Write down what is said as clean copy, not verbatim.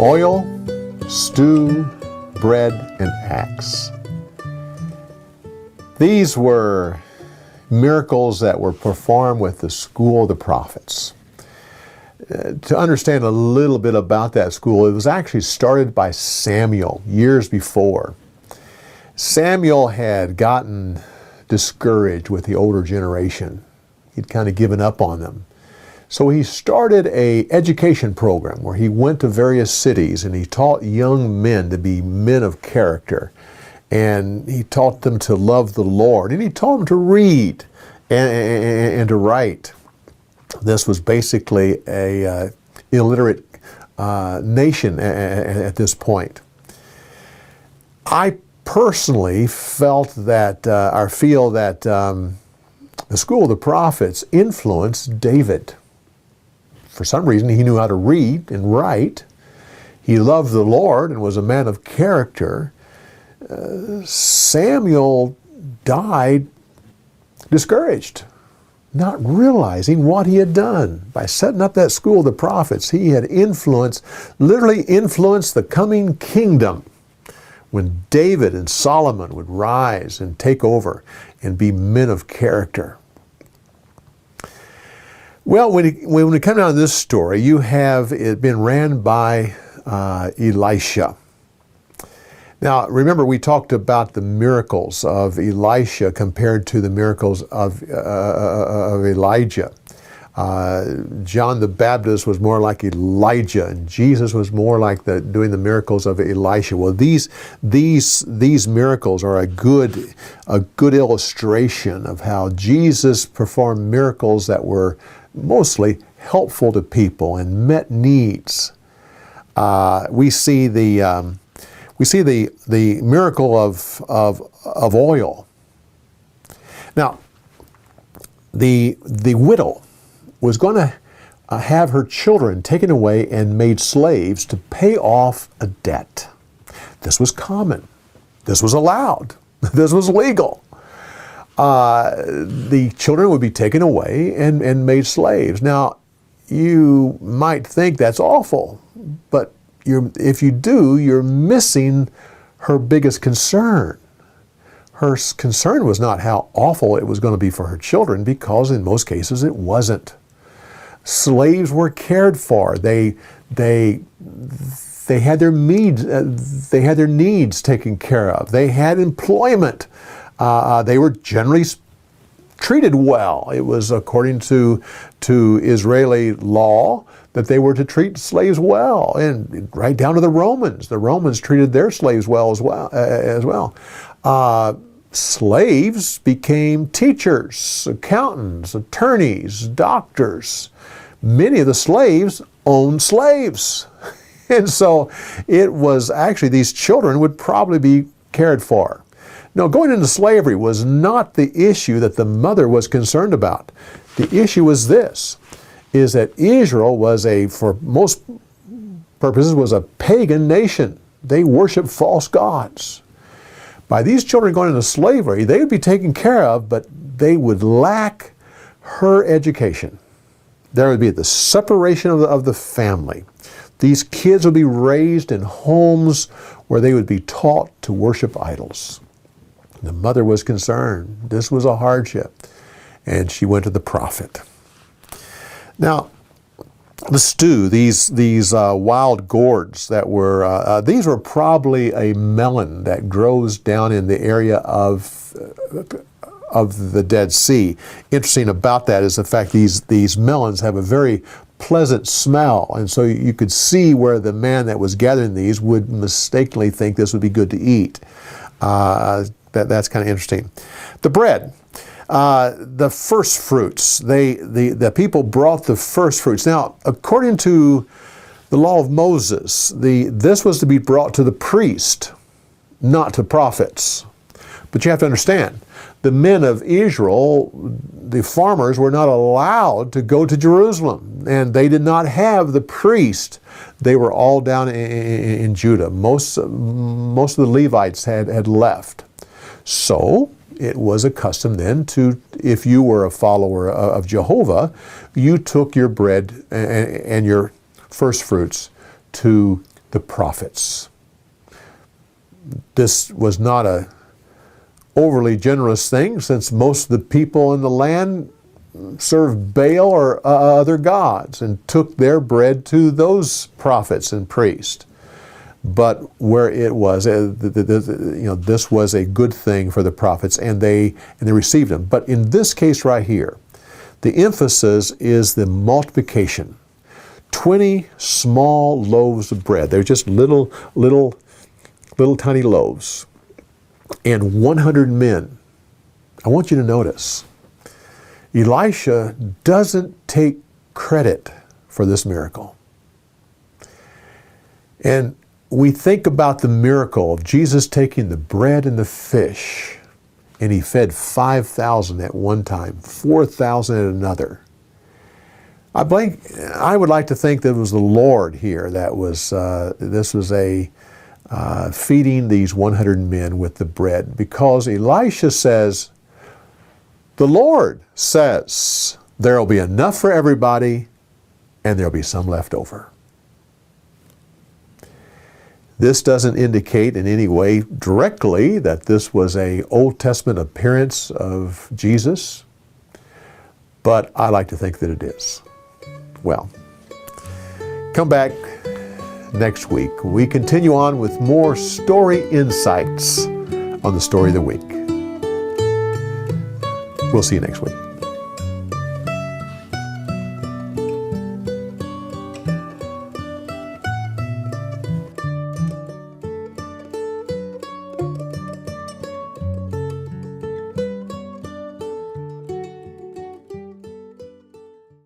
Oil, stew, bread, and axe. These were miracles that were performed with the school of the prophets. To understand a little bit about that school, it was actually started by Samuel years before. Samuel had gotten discouraged with the older generation. He'd kind of given up on them. So he started an education program where he went to various cities and he taught young men to be men of character. And he taught them to love the Lord. And he taught them to read and to write. This was basically a illiterate nation at this point. I personally felt that, or feel that the school of the prophets influenced David. For some reason, he knew how to read and write. He loved the Lord and was a man of character. Samuel died discouraged, not realizing what he had done. By setting up that school of the prophets, he had literally influenced the coming kingdom when David and Solomon would rise and take over and be men of character. Well, when we come down to this story, you have it been ran by Elisha. Now, remember, we talked about the miracles of Elisha compared to the miracles of Elijah. John the Baptist was more like Elijah, and Jesus was more like doing the miracles of Elisha. Well, these miracles are a good illustration of how Jesus performed miracles that were mostly helpful to people and met needs. We see the miracle of oil. Now, the widow was going to have her children taken away and made slaves to pay off a debt. This was common. This was allowed. This was legal. The children would be taken away and made slaves. Now, you might think that's awful, but if you do, you're missing her biggest concern. Her concern was not how awful it was going to be for her children, because in most cases it wasn't. Slaves were cared for. They had their needs taken care of. They had employment. They were generally treated well. It was according to Israeli law that they were to treat slaves well, and right down to the Romans. The Romans treated their slaves well as well. Slaves became teachers, accountants, attorneys, doctors. Many of the slaves owned slaves. And so it was actually, these children would probably be cared for. Now, going into slavery was not the issue that the mother was concerned about. The issue was this, is that Israel was for most purposes, was a pagan nation. They worshiped false gods. By these children going into slavery, they would be taken care of, but they would lack her education. There would be the separation of the family. These kids would be raised in homes where they would be taught to worship idols. The mother was concerned. This was a hardship. And she went to the prophet. Now, the stew, these wild gourds that were, these were probably a melon that grows down in the area of the Dead Sea. Interesting about that is the fact these melons have a very pleasant smell, and so you could see where the man that was gathering these would mistakenly think this would be good to eat. That's kind of interesting. The bread. The first fruits, the people brought the first fruits. Now, according to the law of Moses, this was to be brought to the priest, not to prophets. But you have to understand, the men of Israel, the farmers, were not allowed to go to Jerusalem, and they did not have the priest they were all down in Judah. Most of the Levites had left. So it was a custom then to, if you were a follower of Jehovah, you took your bread and your first fruits to the prophets. This was not a overly generous thing, since most of the people in the land served Baal or other gods and took their bread to those prophets and priests. But where it was, this was a good thing for the prophets, and they received them. But in this case right here, the emphasis is the multiplication. 20 small loaves of bread. They're just little tiny loaves. And 100 men. I want you to notice, Elisha doesn't take credit for this miracle. And we think about the miracle of Jesus taking the bread and the fish, and he fed 5,000 at one time, 4,000 at another. I would like to think that it was the Lord here that was, this was feeding these 100 men with the bread, because Elisha says, the Lord says there will be enough for everybody and there will be some left over. This doesn't indicate in any way directly that this was an Old Testament appearance of Jesus, but I like to think that it is. Well, come back next week. We continue on with more story insights on the Story of the Week. We'll see you next week.